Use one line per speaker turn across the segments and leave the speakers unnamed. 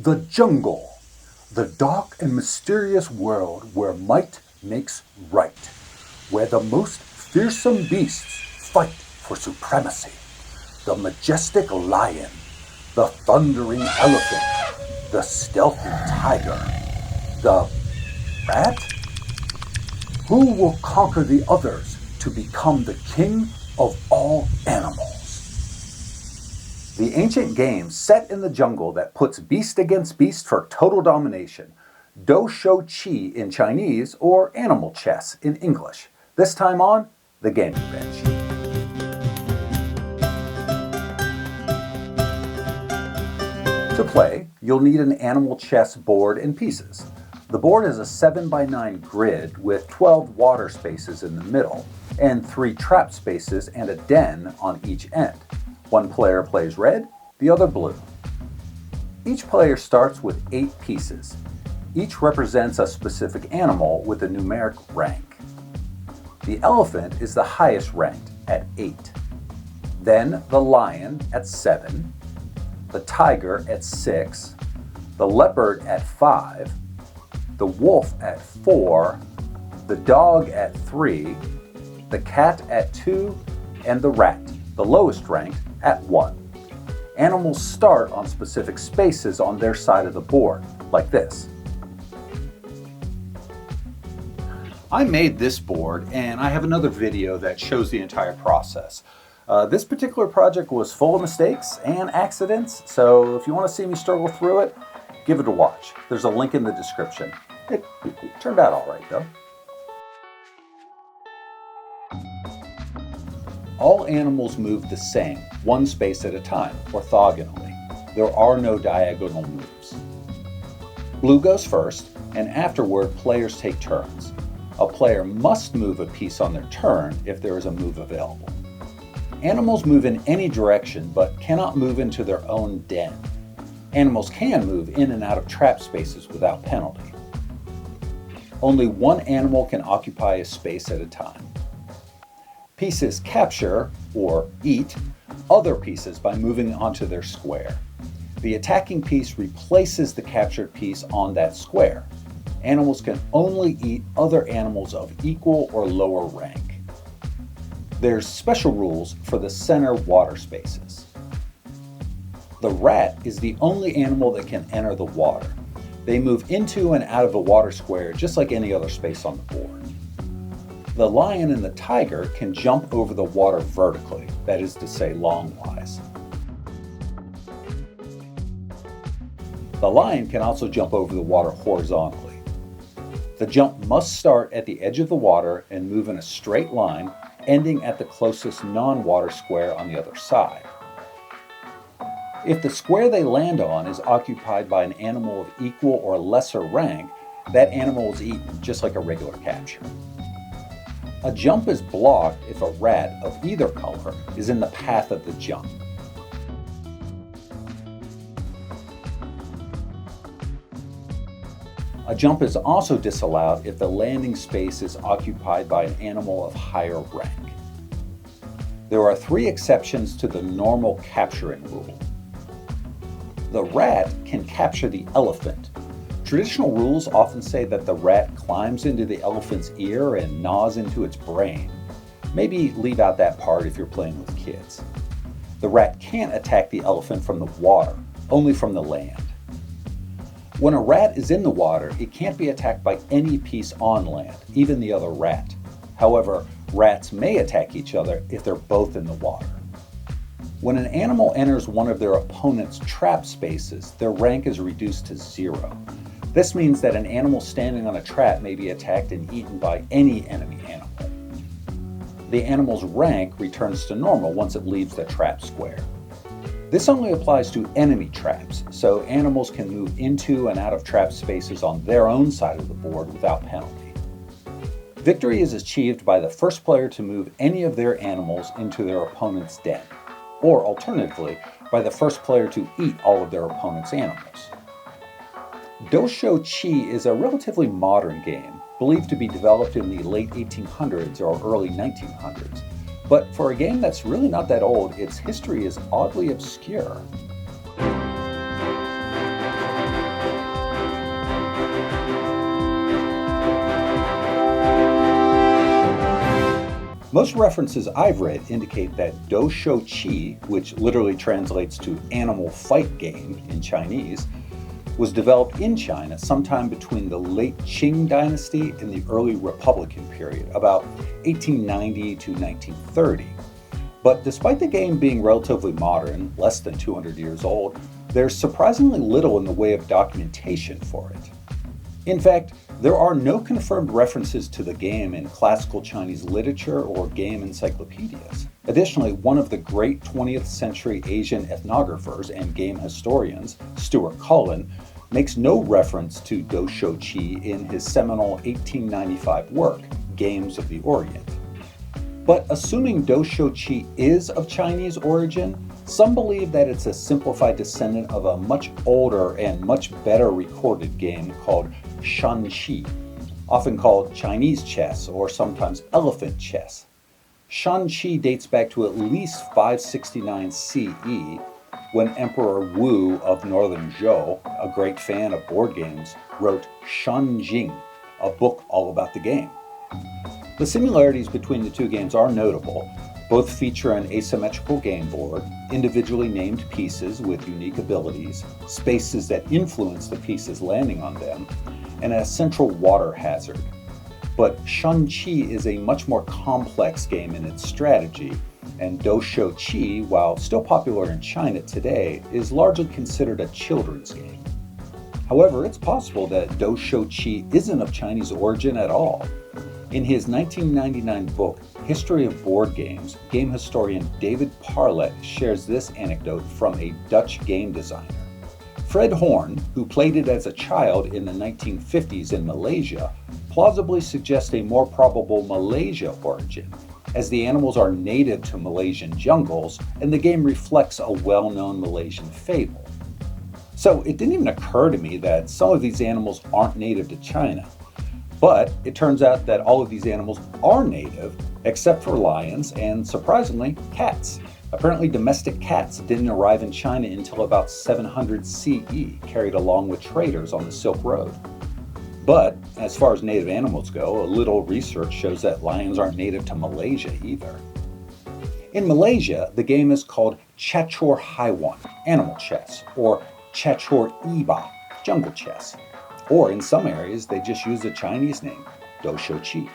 The jungle, the dark and mysterious world where might makes right, where the most fearsome beasts fight for supremacy. The majestic lion, the thundering elephant, the stealthy tiger, the rat? Who will conquer the others to become the king of all animals? The ancient game set in the jungle that puts beast against beast for total domination. Dou Shou Qi in Chinese, or animal chess in English. This time on the gaming bench. To play, you'll need an animal chess board and pieces. The board is a 7x9 grid with 12 water spaces in the middle, and 3 trap spaces and a den on each end. One player plays red, the other blue. Each player starts with 8 pieces. Each represents a specific animal with a numeric rank. The elephant is the highest ranked at 8. Then the lion at 7, the tiger at 6, the leopard at 5, the wolf at 4, the dog at 3, the cat at 2, and the rat, the lowest ranked, at 1. Animals start on specific spaces on their side of the board, like this. I made this board, and I have another video that shows the entire process. This particular project was full of mistakes and accidents, so if you want to see me struggle through it, give it a watch. There's a link in the description. It turned out all right, though. All animals move the same, one space at a time, orthogonally. There are no diagonal moves. Blue goes first, and afterward players take turns. A player must move a piece on their turn if there is a move available. Animals move in any direction, but cannot move into their own den. Animals can move in and out of trap spaces without penalty. Only one animal can occupy a space at a time. Pieces capture, or eat, other pieces by moving onto their square. The attacking piece replaces the captured piece on that square. Animals can only eat other animals of equal or lower rank. There's special rules for the center water spaces. The rat is the only animal that can enter the water. They move into and out of the water square just like any other space on the board. The lion and the tiger can jump over the water vertically, that is to say longwise. The lion can also jump over the water horizontally. The jump must start at the edge of the water and move in a straight line, ending at the closest non-water square on the other side. If the square they land on is occupied by an animal of equal or lesser rank, that animal is eaten, just like a regular capture. A jump is blocked if a rat of either color is in the path of the jump. A jump is also disallowed if the landing space is occupied by an animal of higher rank. There are 3 exceptions to the normal capturing rule. The rat can capture the elephant. Traditional rules often say that the rat climbs into the elephant's ear and gnaws into its brain. Maybe leave out that part if you're playing with kids. The rat can't attack the elephant from the water, only from the land. When a rat is in the water, it can't be attacked by any piece on land, even the other rat. However, rats may attack each other if they're both in the water. When an animal enters one of their opponent's trap spaces, their rank is reduced to 0. This means that an animal standing on a trap may be attacked and eaten by any enemy animal. The animal's rank returns to normal once it leaves the trap square. This only applies to enemy traps, so animals can move into and out of trap spaces on their own side of the board without penalty. Victory is achieved by the first player to move any of their animals into their opponent's den, or alternatively, by the first player to eat all of their opponent's animals. Dou Shou Qi is a relatively modern game, believed to be developed in the late 1800s or early 1900s. But for a game that's really not that old, its history is oddly obscure. Most references I've read indicate that Dou Shou Qi, which literally translates to animal fight game in Chinese, was developed in China sometime between the late Qing dynasty and the early Republican period, about 1890 to 1930. But despite the game being relatively modern, less than 200 years old, there's surprisingly little in the way of documentation for it. In fact, there are no confirmed references to the game in classical Chinese literature or game encyclopedias. Additionally, one of the great 20th century Asian ethnographers and game historians, Stuart Cullen, makes no reference to Dou Shou Qi in his seminal 1895 work, Games of the Orient. But assuming Dou Shou Qi is of Chinese origin, some believe that it's a simplified descendant of a much older and much better recorded game called Xiangqi, often called Chinese chess or sometimes elephant chess. Xiangqi dates back to at least 569 CE, when Emperor Wu of northern Zhou, a great fan of board games, wrote Shanjing, a book all about the game. The similarities between the two games are notable. Both feature an asymmetrical game board, individually named pieces with unique abilities, spaces that influence the pieces landing on them, and a central water hazard. But Xiangqi is a much more complex game in its strategy, and Dou Shou Qi, while still popular in China today, is largely considered a children's game. However, it's possible that Dou Shou Qi isn't of Chinese origin at all. In his 1999 book, History of Board Games, game historian David Parlett shares this anecdote from a Dutch game designer. Fred Horn, who played it as a child in the 1950s in Malaysia, plausibly suggests a more probable Malaysia origin, as the animals are native to Malaysian jungles and the game reflects a well-known Malaysian fable. So it didn't even occur to me that some of these animals aren't native to China. But it turns out that all of these animals are native, except for lions and, surprisingly, cats. Apparently, domestic cats didn't arrive in China until about 700 CE, carried along with traders on the Silk Road. But, as far as native animals go, a little research shows that lions aren't native to Malaysia either. In Malaysia, the game is called Catur Haiwan, animal chess, or Catur Iba, jungle chess. Or in some areas, they just use the Chinese name, Dou Shou Qi.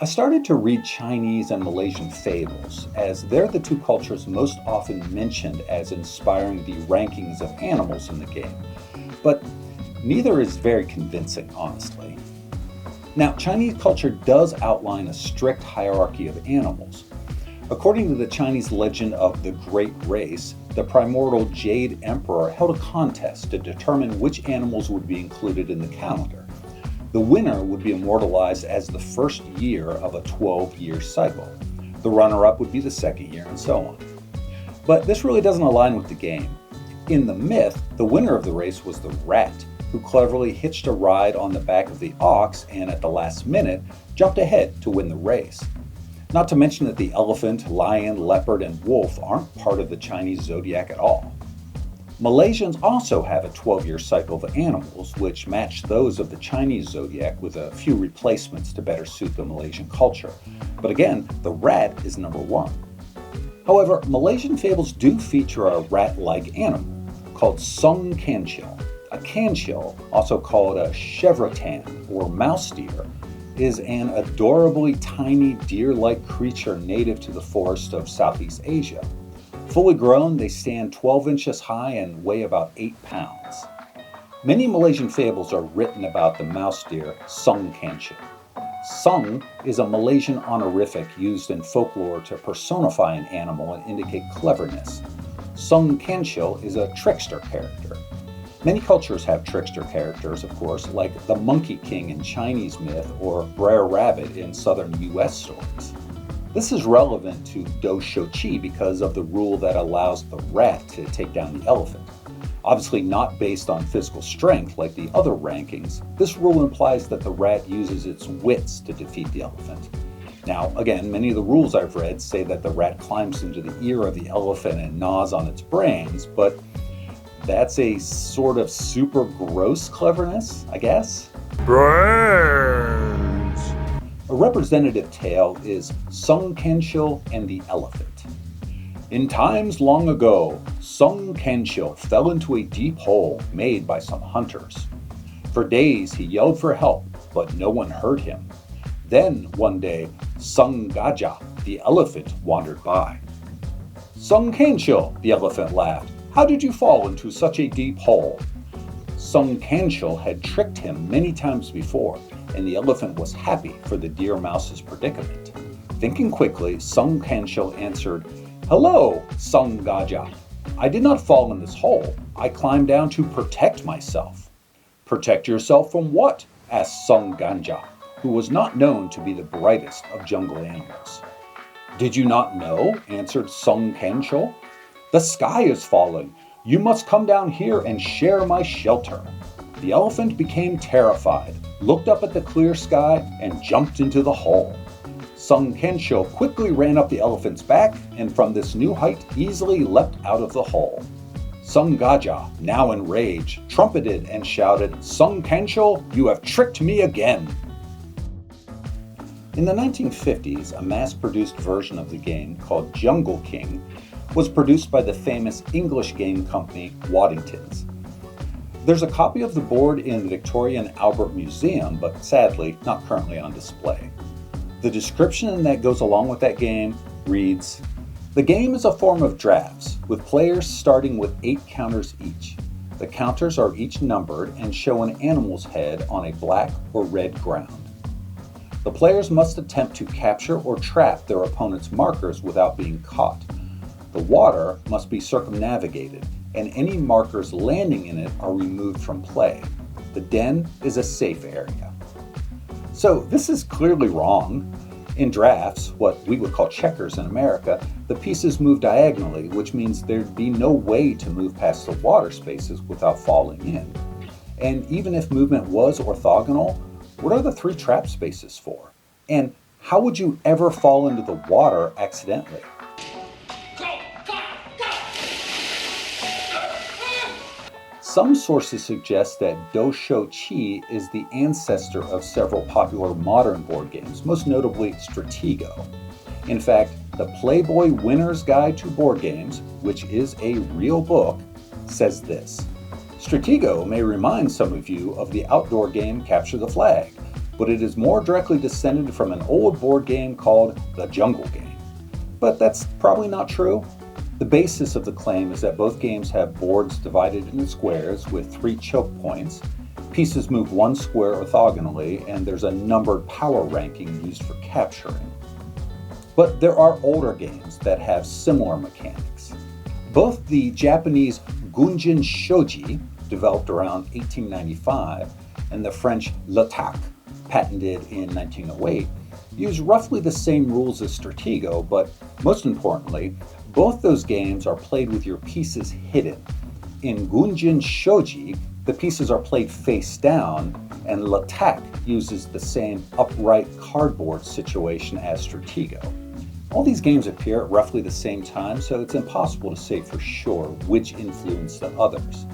I started to read Chinese and Malaysian fables, as they're the two cultures most often mentioned as inspiring the rankings of animals in the game. But neither is very convincing, honestly. Now, Chinese culture does outline a strict hierarchy of animals. According to the Chinese legend of the Great Race, the primordial Jade Emperor held a contest to determine which animals would be included in the calendar. The winner would be immortalized as the first year of a 12-year cycle. The runner-up would be the second year, and so on. But this really doesn't align with the game. In the myth, the winner of the race was the rat, who cleverly hitched a ride on the back of the ox and at the last minute jumped ahead to win the race. Not to mention that the elephant, lion, leopard, and wolf aren't part of the Chinese zodiac at all. Malaysians also have a 12-year cycle of animals, which match those of the Chinese zodiac with a few replacements to better suit the Malaysian culture. But again, the rat is number one. However, Malaysian fables do feature a rat-like animal called Sung Kanchil. A kanchil, also called a chevrotan or mouse deer, is an adorably tiny deer-like creature native to the forest of Southeast Asia. Fully grown, they stand 12 inches high and weigh about 8 pounds. Many Malaysian fables are written about the mouse deer Sung Kanchil. Sung is a Malaysian honorific used in folklore to personify an animal and indicate cleverness. Sung Kanchil is a trickster character. Many cultures have trickster characters, of course, like the Monkey King in Chinese myth or Brer Rabbit in southern US stories. This is relevant to Dou Shou Qi because of the rule that allows the rat to take down the elephant. Obviously not based on physical strength like the other rankings, this rule implies that the rat uses its wits to defeat the elephant. Now, again, many of the rules I've read say that the rat climbs into the ear of the elephant and gnaws on its brains, but that's a sort of super gross cleverness, I guess.
Brains!
A representative tale is Sung Kanshil and the Elephant. In times long ago, Sung Kanshil fell into a deep hole made by some hunters. For days he yelled for help, but no one heard him. Then, one day, Sung Gaja, the elephant, wandered by. Sung Kanshil, the elephant laughed, how did you fall into such a deep hole? Sung Kanshil had tricked him many times before, and the elephant was happy for the deer mouse's predicament. Thinking quickly, Sung Kanshil answered, Hello, Sung Gaja. I did not fall in this hole. I climbed down to protect myself. Protect yourself from what? Asked Sung Ganja, who was not known to be the brightest of jungle animals. Did you not know? Answered Sung Kanshil. The sky is falling. You must come down here and share my shelter. The elephant became terrified, looked up at the clear sky, and jumped into the hole. Sung Kanshil quickly ran up the elephant's back, and from this new height easily leapt out of the hole. Sung Gaja, now enraged, trumpeted and shouted, Sung Kanshil, you have tricked me again! In the 1950s, a mass-produced version of the game called Jungle King was produced by the famous English game company Waddington's. There's a copy of the board in the Victoria and Albert Museum, but sadly not currently on display. The description that goes along with that game reads, The game is a form of drafts, with players starting with 8 counters each. The counters are each numbered and show an animal's head on a black or red ground. The players must attempt to capture or trap their opponent's markers without being caught. The water must be circumnavigated, and any markers landing in it are removed from play. The den is a safe area. So this is clearly wrong. In drafts, what we would call checkers in America, the pieces move diagonally, which means there'd be no way to move past the water spaces without falling in. And even if movement was orthogonal, what are the 3 trap spaces for? And how would you ever fall into the water accidentally? Some sources suggest that Dou Shou Qi is the ancestor of several popular modern board games, most notably Stratego. In fact, the Playboy Winner's Guide to Board Games, which is a real book, says this. Stratego may remind some of you of the outdoor game Capture the Flag, but it is more directly descended from an old board game called the Jungle Game. But that's probably not true. The basis of the claim is that both games have boards divided into squares with 3 choke points, pieces move 1 square orthogonally, and there's a numbered power ranking used for capturing. But there are older games that have similar mechanics. Both the Japanese Gunjin Shogi, developed around 1895, and the French Zodiac, patented in 1908, use roughly the same rules as Stratego, but most importantly, both those games are played with your pieces hidden. In Gunjin Shogi, the pieces are played face down, and Zodiac uses the same upright cardboard situation as Stratego. All these games appear at roughly the same time, so it's impossible to say for sure which influenced the others.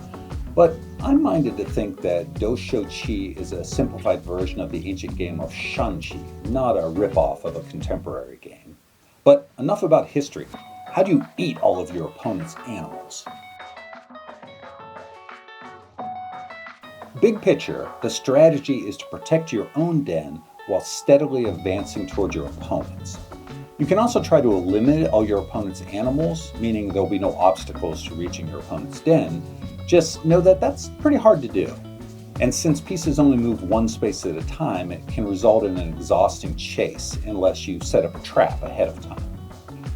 But I'm minded to think that Dou Shou Qi is a simplified version of the ancient game of Xiangqi, not a ripoff of a contemporary game. But enough about history. How do you eat all of your opponent's animals? Big picture, the strategy is to protect your own den while steadily advancing toward your opponent's. You can also try to eliminate all your opponent's animals, meaning there'll be no obstacles to reaching your opponent's den. Just know that that's pretty hard to do. And since pieces only move 1 space at a time, it can result in an exhausting chase unless you set up a trap ahead of time.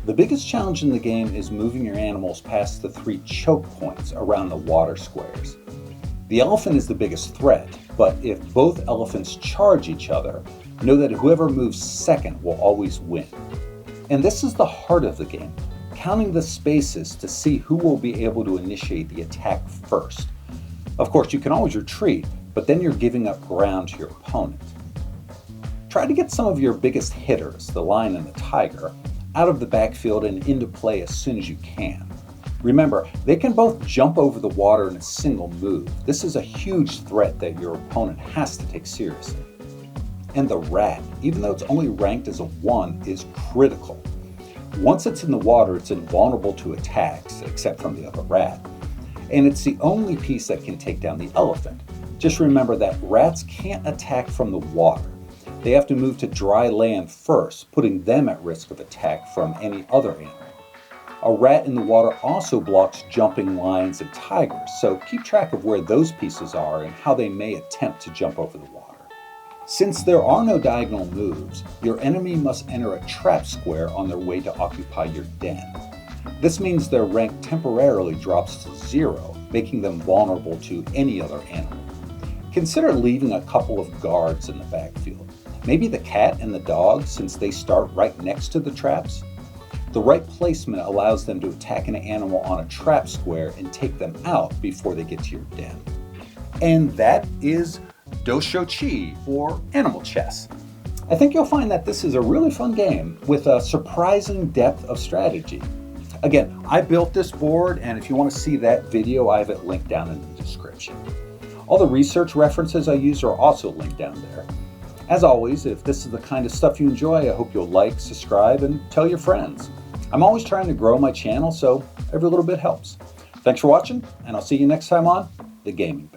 The biggest challenge in the game is moving your animals past the 3 choke points around the water squares. The elephant is the biggest threat, but if both elephants charge each other, know that whoever moves second will always win. And this is the heart of the game, counting the spaces to see who will be able to initiate the attack first. Of course, you can always retreat, but then you're giving up ground to your opponent. Try to get some of your biggest hitters, the lion and the tiger, out of the backfield and into play as soon as you can. Remember, they can both jump over the water in a single move. This is a huge threat that your opponent has to take seriously. And the rat, even though it's only ranked as a 1, is critical. Once it's in the water, it's invulnerable to attacks, except from the other rat. And it's the only piece that can take down the elephant. Just remember that rats can't attack from the water. They have to move to dry land first, putting them at risk of attack from any other animal. A rat in the water also blocks jumping lions and tigers, so keep track of where those pieces are and how they may attempt to jump over the water. Since there are no diagonal moves, your enemy must enter a trap square on their way to occupy your den. This means their rank temporarily drops to 0, making them vulnerable to any other animal. Consider leaving a couple of guards in the backfield. Maybe the cat and the dog, since they start right next to the traps. The right placement allows them to attack an animal on a trap square and take them out before they get to your den. And that is Dou Shou Qi, or Animal Chess. I think you'll find that this is a really fun game with a surprising depth of strategy. Again, I built this board, and if you want to see that video, I have it linked down in the description. All the research references I use are also linked down there. As always, if this is the kind of stuff you enjoy, I hope you'll like, subscribe, and tell your friends. I'm always trying to grow my channel, so every little bit helps. Thanks for watching, and I'll see you next time on The Gaming